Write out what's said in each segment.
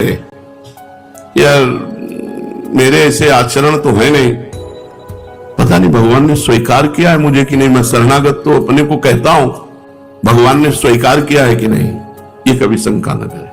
यार मेरे ऐसे आचरण तो है नहीं, पता नहीं भगवान ने स्वीकार किया है मुझे कि नहीं। मैं शरणागत तो अपने को कहता हूं, भगवान ने स्वीकार किया है कि नहीं, ये कभी शंका न करें।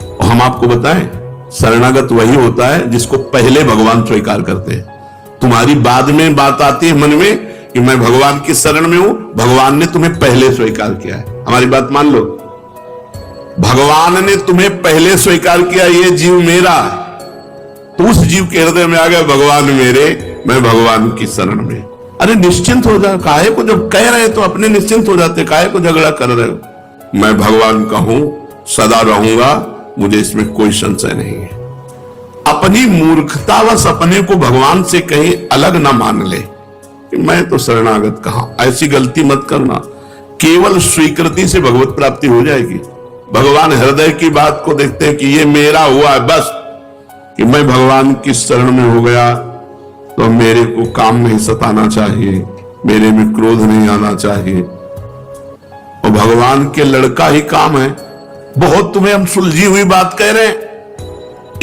और हम आपको बताएं, शरणागत वही होता है जिसको पहले भगवान स्वीकार करते हैं। तुम्हारी बाद में बात आती है मन में कि मैं भगवान की शरण में हूं, भगवान ने तुम्हें पहले स्वीकार किया है। हमारी बात मान लो, भगवान ने तुम्हें पहले स्वीकार किया ये जीव मेरा, तो उस जीव के हृदय में आ गया भगवान मेरे, मैं भगवान की शरण में। अरे निश्चिंत हो जा, काहे को जब कह रहे तो अपने निश्चिंत हो जाते, काहे को झगड़ा कर रहे हो। मैं भगवान का हूं, सदा रहूंगा, मुझे इसमें कोई संशय नहीं है। अपनी मूर्खतावश अपने को भगवान से कहीं अलग ना मान ले कि मैं तो शरणागत कहां। ऐसी गलती मत करना। केवल स्वीकृति से भगवत प्राप्ति हो जाएगी। भगवान हृदय की बात को देखते हैं कि ये मेरा हुआ है, बस कि मैं भगवान की शरण में हो गया तो मेरे को काम नहीं सताना चाहिए, मेरे में क्रोध नहीं आना चाहिए। और भगवान के लड़का ही काम है। बहुत तुम्हें हम सुलझी हुई बात कह रहे हैं,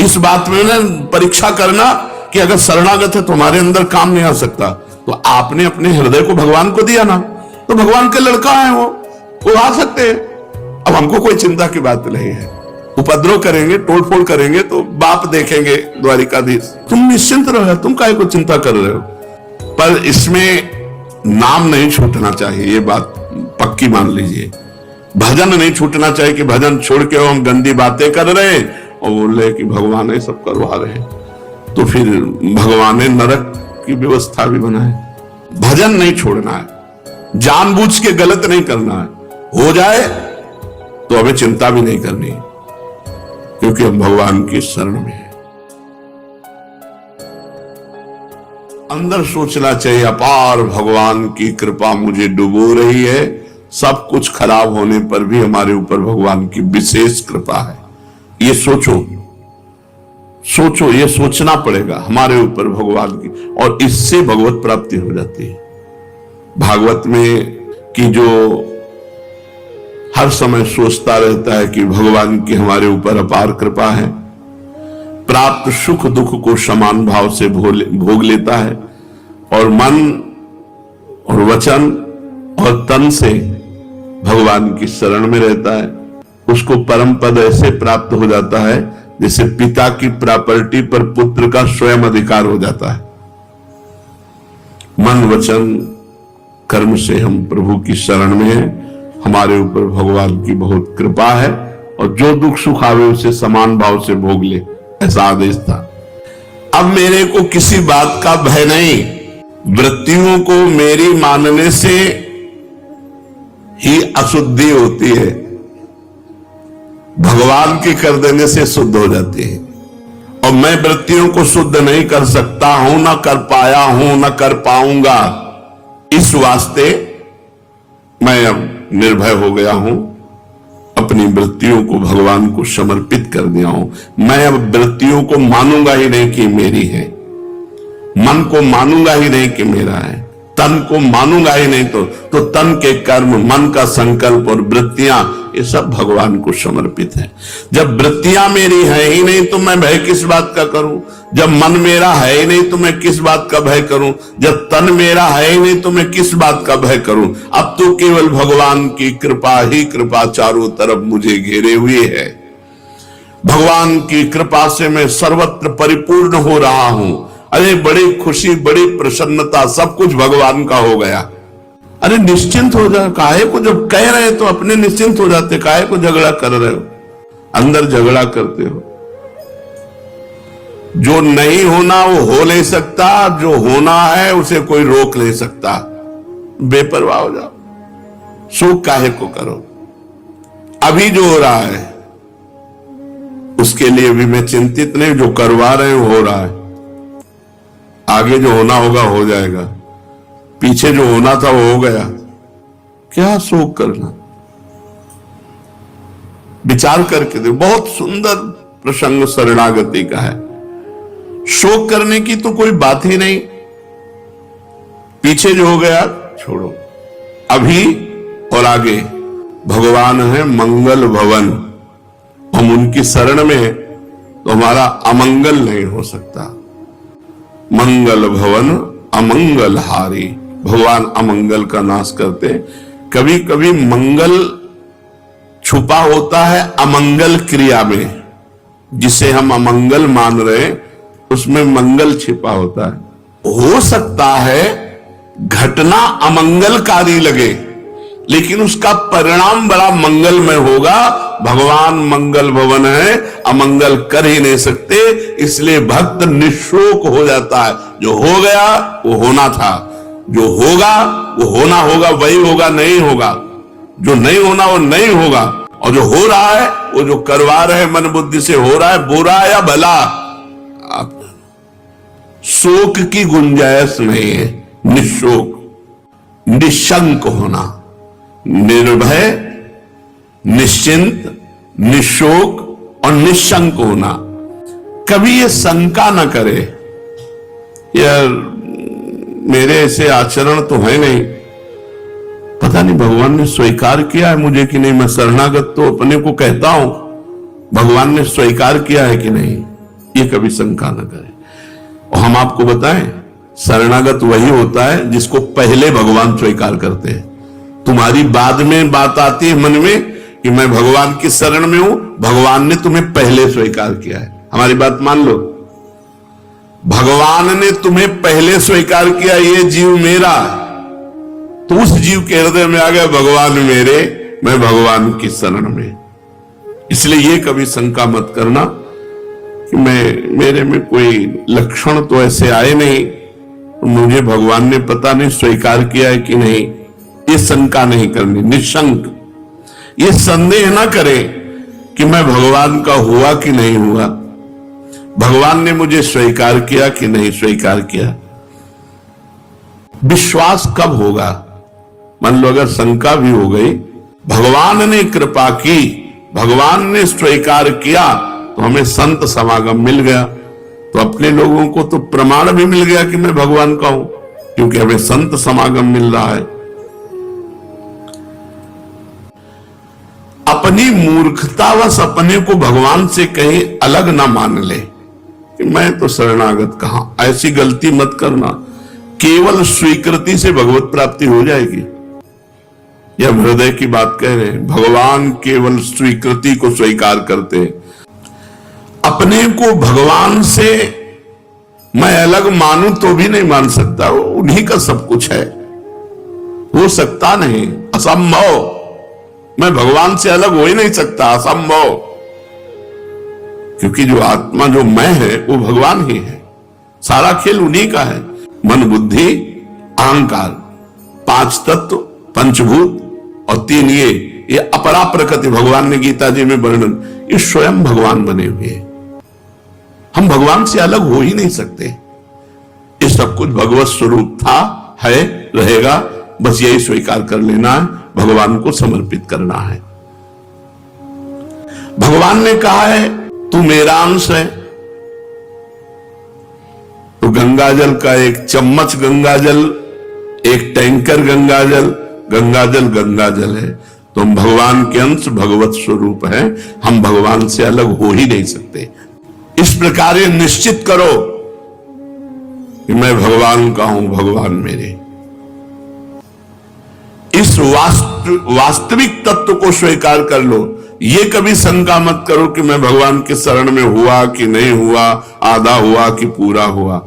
इस बात में ना परीक्षा करना कि अगर शरणागत है तुम्हारे अंदर काम नहीं आ सकता, तो आपने अपने हृदय को भगवान को दिया ना, तो भगवान के लड़का है वो आ सकते हैं। अब हमको कोई चिंता की बात नहीं है। उपद्रव करेंगे, तोड़फोड़ करेंगे तो बाप देखेंगे द्वारिकाधीश। तुम निश्चिंत रहो, तुम काहे को चिंता कर रहे हो। पर इसमें नाम नहीं छूटना चाहिए, ये बात पक्की मान लीजिए। भजन नहीं छूटना चाहिए कि भजन छोड़ के हम गंदी बातें कर रहे हैं और बोल रहे कि भगवान ये सब करवा रहे हैं, तो फिर भगवान ने नरक की व्यवस्था भी बनाए। भजन नहीं छोड़ना है, जानबूझ के गलत नहीं करना है। हो जाए तो हमें चिंता भी नहीं करनी, क्योंकि हम भगवान की शरण में हैं। अंदर सोचना चाहिए, अपार भगवान की कृपा मुझे डुबो रही है। सब कुछ खराब होने पर भी हमारे ऊपर भगवान की विशेष कृपा है। ये सोचो, ये सोचना पड़ेगा हमारे ऊपर भगवान की, और इससे भगवत प्राप्ति हो जाती है। भागवत में कि जो हर समय सोचता रहता है कि भगवान की हमारे ऊपर अपार कृपा है, प्राप्त सुख दुख को समान भाव से भोग लेता है, और मन और वचन और तन से भगवान की शरण में रहता है, उसको परम पद ऐसे प्राप्त हो जाता है जैसे पिता की प्रॉपर्टी पर पुत्र का स्वयं अधिकार हो जाता है। मन वचन कर्म से हम प्रभु की शरण में हैं। हमारे ऊपर भगवान की बहुत कृपा है, और जो दुख सुख आवे उसे समान भाव से भोग ले, ऐसा आदेश था। अब मेरे को किसी बात का भय नहीं। वृत्तियों को मेरी मानने से ही अशुद्धि होती है, भगवान की कर देने से शुद्ध हो जाती है। और मैं वृत्तियों को शुद्ध नहीं कर सकता हूं, ना कर पाया हूं, ना कर पाऊंगा। इस वास्ते मैं अब निर्भय हो गया हूं, अपनी वृत्तियों को भगवान को समर्पित कर दिया हूं। मैं अब वृत्तियों को मानूंगा ही नहीं कि मेरी है, मन को मानूंगा ही नहीं कि मेरा है, तन को मानूंगा ही नहीं, तो तन के कर्म, मन का संकल्प और वृत्तियां, ये सब भगवान को समर्पित है। जब वृत्तियां मेरी है ही नहीं तो मैं भय किस बात का करूं। जब मन मेरा है ही नहीं तो मैं किस बात का भय करूं। जब तन मेरा है ही नहीं तो मैं किस बात का भय करूं। अब तो केवल भगवान की कृपा ही कृपा चारों तरफ मुझे घेरे हुए है। भगवान की कृपा से मैं सर्वत्र परिपूर्ण हो रहा हूं। अरे बड़ी खुशी, बड़ी प्रसन्नता, सब कुछ भगवान का हो गया। अरे निश्चिंत हो जा, काहे को जब कह रहे तो अपने निश्चिंत हो जाते, काहे को झगड़ा कर रहे हो, अंदर झगड़ा करते हो। जो नहीं होना वो हो नहीं सकता, जो होना है उसे कोई रोक नहीं सकता। बेपरवाह हो जाओ, सुख काहे को करो। अभी जो हो रहा है उसके लिए भी मैं चिंतित नहीं, जो करवा रहे हो रहा है, आगे जो होना होगा हो जाएगा, पीछे जो होना था वो हो गया, क्या शोक करना। विचार करके देखो, बहुत सुंदर प्रसंग शरणागति का है। शोक करने की तो कोई बात ही नहीं, पीछे जो हो गया छोड़ो, अभी और आगे भगवान है मंगल भवन। हम उनकी शरण में तो हमारा अमंगल नहीं हो सकता। मंगल भवन अमंगल हारी, भगवान अमंगल का नाश करते। कभी कभी मंगल छुपा होता है अमंगल क्रिया में, जिसे हम अमंगल मान रहे उसमें मंगल छिपा होता है। हो सकता है घटना अमंगलकारी लगे, लेकिन उसका परिणाम बड़ा मंगलमय होगा। भगवान मंगल भवन है, अमंगल कर ही नहीं सकते, इसलिए भक्त निशोक हो जाता है। जो हो गया वो होना था, जो होगा वो होना होगा, वही होगा, नहीं होगा। जो नहीं होना वो नहीं होगा, और जो हो रहा है वो जो करवा रहे मन बुद्धि से हो रहा है, बुरा या भला, आप शोक की गुंजाइश नहीं है। निशोक, निशंक होना, निर्भय, निश्चिंत, निशोक और निशंक होना। कभी ये शंका न करे यार मेरे ऐसे आचरण तो है नहीं, पता नहीं भगवान ने स्वीकार किया है मुझे कि नहीं। मैं शरणागत तो अपने को कहता हूं, भगवान ने स्वीकार किया है कि नहीं, ये कभी शंका न करे। और हम आपको बताएं, शरणागत वही होता है जिसको पहले भगवान स्वीकार करते हैं। तुम्हारी बाद में बात आती है मन में कि मैं भगवान की शरण में हूं, भगवान ने तुम्हें पहले स्वीकार किया है। हमारी बात मान लो, भगवान ने तुम्हें पहले स्वीकार किया ये जीव मेरा, तो उस जीव के हृदय में आ गया भगवान मेरे, मैं भगवान की शरण में। इसलिए ये कभी शंका मत करना कि मेरे में कोई लक्षण तो ऐसे आए नहीं, मुझे भगवान ने पता नहीं स्वीकार किया है कि नहीं। ये शंका नहीं करनी, निशंक। ये संदेह ना करें कि मैं भगवान का हुआ कि नहीं हुआ, भगवान ने मुझे स्वीकार किया कि नहीं स्वीकार किया। विश्वास कब होगा? मान लो अगर शंका भी हो गई, भगवान ने कृपा की, भगवान ने स्वीकार किया, तो हमें संत समागम मिल गया, तो अपने लोगों को तो प्रमाण भी मिल गया कि मैं भगवान का हूं, क्योंकि हमें संत समागम मिल रहा है। अपनी मूर्खतावश अपने को भगवान से कहीं अलग ना मान ले कि मैं तो शरणागत कहां। ऐसी गलती मत करना। केवल स्वीकृति से भगवत प्राप्ति हो जाएगी, यह हृदय की बात कह रहे हैं। भगवान केवल स्वीकृति को स्वीकार करते हैं। अपने को भगवान से मैं अलग मानूं तो भी नहीं मान सकता, उन्हीं का सब कुछ है, हो सकता नहीं, असंभव। मैं भगवान से अलग हो ही नहीं सकता, असंभव। क्योंकि जो आत्मा जो मैं है वो भगवान ही है, सारा खेल उन्हीं का है। मन बुद्धि अहंकार, पांच तत्व, पंचभूत और तीन ये अपरा प्रकृति, भगवान ने गीता जी में वर्णन, ये स्वयं भगवान बने हुए हैं। हम भगवान से अलग हो ही नहीं सकते। ये सब कुछ भगवत स्वरूप था, है, रहेगा, बस यही स्वीकार कर लेना है, भगवान को समर्पित करना है। भगवान ने कहा है तू मेरा अंश है, तो गंगाजल का एक चम्मच गंगाजल, एक टैंकर गंगाजल, गंगाजल गंगाजल है, तो हम भगवान के अंश, भगवत स्वरूप है, हम भगवान से अलग हो ही नहीं सकते। इस प्रकार ये निश्चित करो कि मैं भगवान का हूं, भगवान मेरे। इस वास्तविक तत्व को स्वीकार कर लो। ये कभी शंका मत करो कि मैं भगवान के शरण में हुआ कि नहीं हुआ, आधा हुआ कि पूरा हुआ।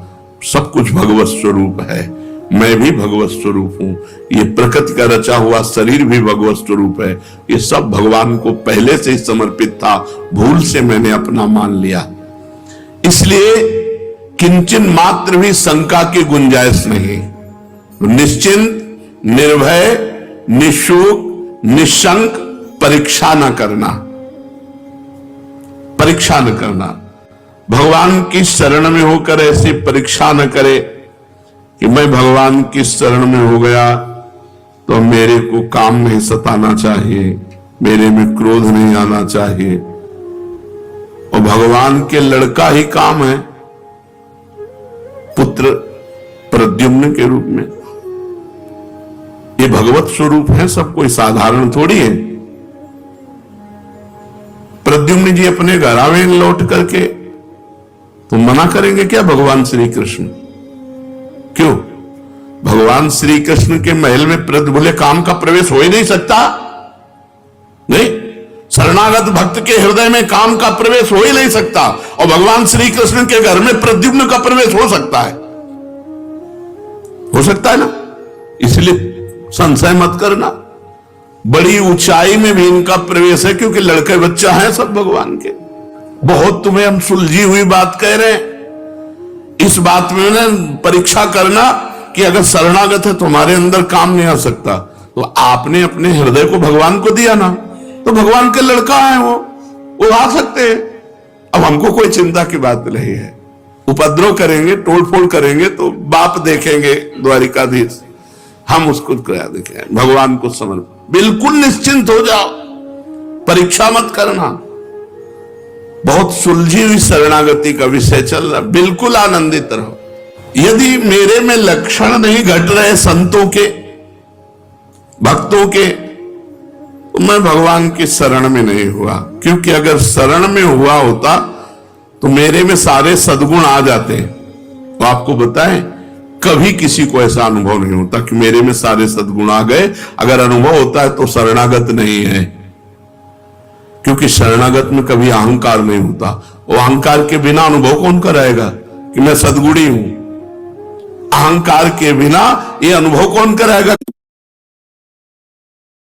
सब कुछ भगवत स्वरूप है, मैं भी भगवत स्वरूप हूं, ये प्रकृति का रचा हुआ शरीर भी भगवत स्वरूप है। ये सब भगवान को पहले से ही समर्पित था, भूल से मैंने अपना मान लिया। इसलिए किंचन मात्र भी शंका की गुंजाइश नहीं। निश्चिंत, निर्भय, निशोक, निशंक, परीक्षा न करना, परीक्षा न करना। भगवान की शरण में होकर ऐसी परीक्षा न करे कि मैं भगवान की शरण में हो गया तो मेरे को काम नहीं सताना चाहिए, मेरे में क्रोध नहीं आना चाहिए। और भगवान के लड़का ही काम है, पुत्र प्रद्युम्न के रूप में। ये भगवत स्वरूप है, सब कोई साधारण थोड़ी है। प्रद्युम्न जी अपने घर आवे लौट करके तो मना करेंगे क्या भगवान श्री कृष्ण? क्यों? भगवान श्री कृष्ण के महल में बोले काम का प्रवेश हो ही नहीं सकता? नहीं, शरणागत भक्त के हृदय में काम का प्रवेश हो ही नहीं सकता, और भगवान श्री कृष्ण के घर में प्रद्युम्न का प्रवेश हो सकता है? हो सकता है ना? इसलिए संशय मत करना, बड़ी ऊंचाई में भी इनका प्रवेश है, क्योंकि लड़के बच्चा है सब भगवान के। बहुत तुम्हें हम सुलझी हुई बात कह रहे हैं, इस बात में ना परीक्षा करना कि अगर शरणागत है तुम्हारे अंदर काम नहीं आ सकता, तो आपने अपने हृदय को भगवान को दिया ना, तो भगवान के लड़का है वो आ सकते हैं। अब हमको कोई चिंता की बात नहीं है। उपद्रव करेंगे, तोड़फोड़ करेंगे तो बाप देखेंगे द्वारिकाधीश, हम उसको क्या देखें? भगवान को समझ, बिल्कुल निश्चिंत हो जाओ, परीक्षा मत करना। बहुत सुलझी हुई शरणागति का विषय चल रहा, बिल्कुल आनंदित रहो। यदि मेरे में लक्षण नहीं घट रहे संतों के, भक्तों के, तो मैं भगवान की शरण में नहीं हुआ, क्योंकि अगर शरण में हुआ होता तो मेरे में सारे सद्गुण आ जाते। तो आपको बताएं, कभी किसी को ऐसा अनुभव नहीं होता कि मेरे में सारे सद्गुण आ गए। अगर अनुभव होता है तो शरणागत नहीं है, क्योंकि शरणागत में कभी अहंकार नहीं होता। वो अहंकार के बिना अनुभव कौन कराएगा कि मैं सद्गुणी हूं? अहंकार के बिना ये अनुभव कौन कराएगा?